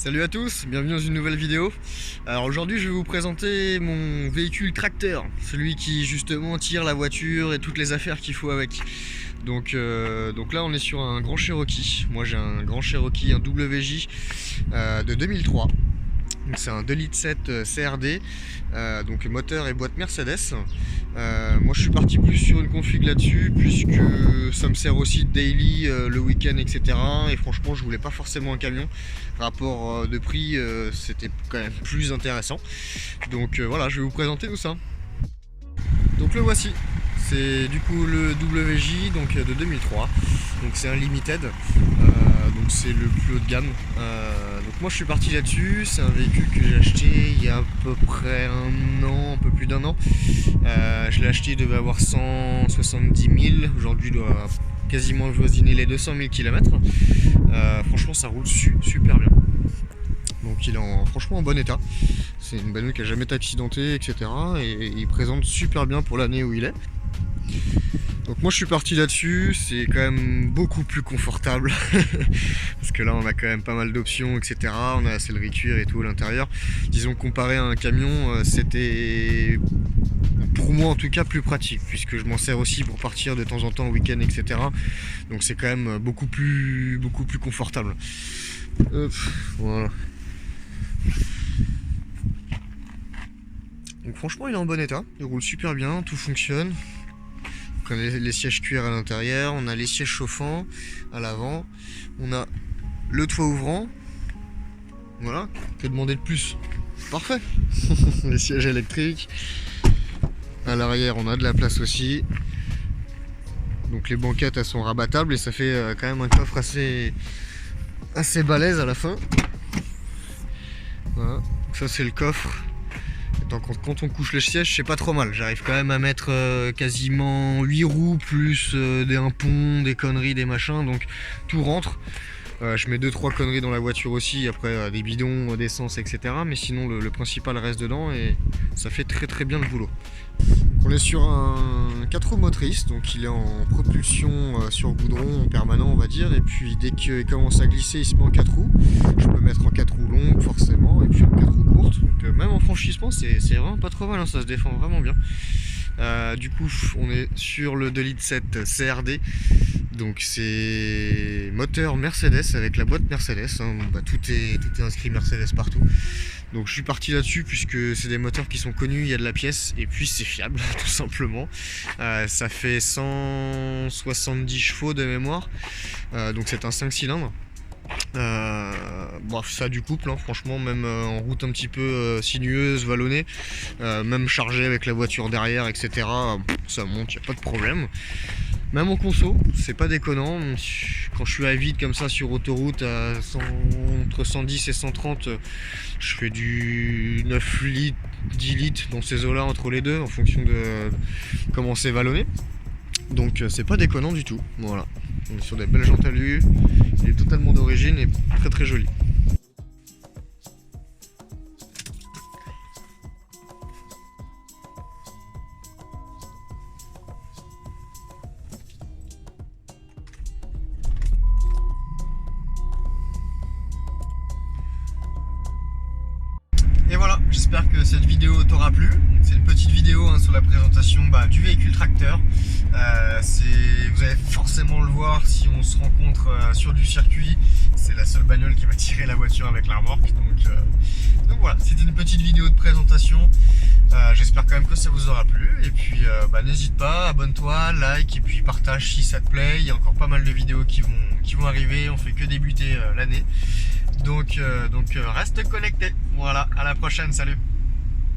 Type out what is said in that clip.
Salut à tous, bienvenue dans une nouvelle vidéo. Alors aujourd'hui je vais vous présenter mon véhicule tracteur, celui qui justement tire la voiture et toutes les affaires qu'il faut avec. Donc là on est sur un Grand Cherokee. Moi j'ai un Grand Cherokee, un WJ de 2003. C'est un 2,7 litres CRD, donc moteur et boîte Mercedes. Moi je suis parti plus sur une config là-dessus puisque ça me sert aussi de daily le week-end, etc. Et franchement je voulais pas forcément un camion. Rapport de prix, c'était quand même plus intéressant. Donc voilà, je vais vous présenter tout ça. Donc le voici. C'est du coup le WJ donc de 2003. Donc c'est un limited. Donc c'est le plus haut de gamme. Donc moi je suis parti là-dessus. C'est un véhicule que j'ai acheté il y a à peu près un an, un peu plus d'un an. Je l'ai acheté, il devait avoir 170 000. Aujourd'hui il doit quasiment voisiner les 200 000 km. Franchement ça roule super bien. Donc il est franchement en bon état. C'est une bagnole qui n'a jamais été accidentée, etc. Et il présente super bien pour l'année où il est. Donc moi je suis parti là-dessus, c'est quand même beaucoup plus confortable parce que là on a quand même pas mal d'options, etc. On a la sellerie cuir et tout à l'intérieur. Disons comparé à un camion, c'était pour moi en tout cas plus pratique puisque je m'en sers aussi pour partir de temps en temps au week-end, etc. Donc c'est quand même beaucoup plus confortable. Voilà. Donc franchement il est en bon état, il roule super bien, tout fonctionne. On a les sièges cuir à l'intérieur, on a les sièges chauffants à l'avant, on a le toit ouvrant. Voilà, que demander de plus? Parfait. Les sièges électriques. À l'arrière on a de la place aussi. Donc les banquettes elles sont rabattables et ça fait quand même un coffre assez balèze à la fin. Voilà, donc ça c'est le coffre. Quand on couche le siège, c'est pas trop mal. J'arrive quand même à mettre quasiment 8 roues plus un pont, des conneries, des machins. Donc tout rentre. Je mets 2-3 conneries dans la voiture aussi. Après des bidons d'essence, etc. Mais sinon le principal reste dedans et ça fait très bien le boulot. On est sur un 4 roues motrices. Donc il est en propulsion sur goudron en permanent on va dire. Et puis dès qu'il commence à glisser il se met en 4 roues. Je peux mettre en 4 roues longues forcément. Et puis en 4 roues courtes. Donc même en franchissement c'est vraiment pas trop mal, hein, ça se défend vraiment bien. Du coup on est sur le 2,7 litres CRD. Donc c'est moteur Mercedes avec la boîte Mercedes, hein. Bah, tout est inscrit Mercedes partout. Donc je suis parti là-dessus puisque c'est des moteurs qui sont connus, il y a de la pièce et puis c'est fiable tout simplement. Ça fait 170 chevaux de mémoire, donc c'est un 5 cylindres. Bon, ça a du couple, hein, franchement, même en route un petit peu sinueuse, vallonnée, même chargé avec la voiture derrière, etc. Ça monte, il n'y a pas de problème. Même en conso, c'est pas déconnant. Quand je suis à vide comme ça sur autoroute à entre 110 et 130, je fais du 9 litres, 10 litres dans ces eaux-là entre les deux en fonction de comment c'est vallonné. Donc c'est pas déconnant du tout. Voilà. On est sur des belles jantes alu. Il est totalement d'origine et très joli. Et voilà, j'espère que cette vidéo t'aura plu. C'est une petite vidéo sur la présentation du véhicule tracteur. Vous allez forcément le voir si on se rencontre sur du circuit. C'est la seule bagnole qui va tirer la voiture avec la remorque. Donc voilà, c'était une petite vidéo de présentation. J'espère quand même que ça vous aura plu. Et puis n'hésite pas, abonne-toi, like et puis partage si ça te plaît. Il y a encore pas mal de vidéos qui vont arriver. On fait que débuter l'année. Donc reste connecté. Voilà, à la prochaine, salut.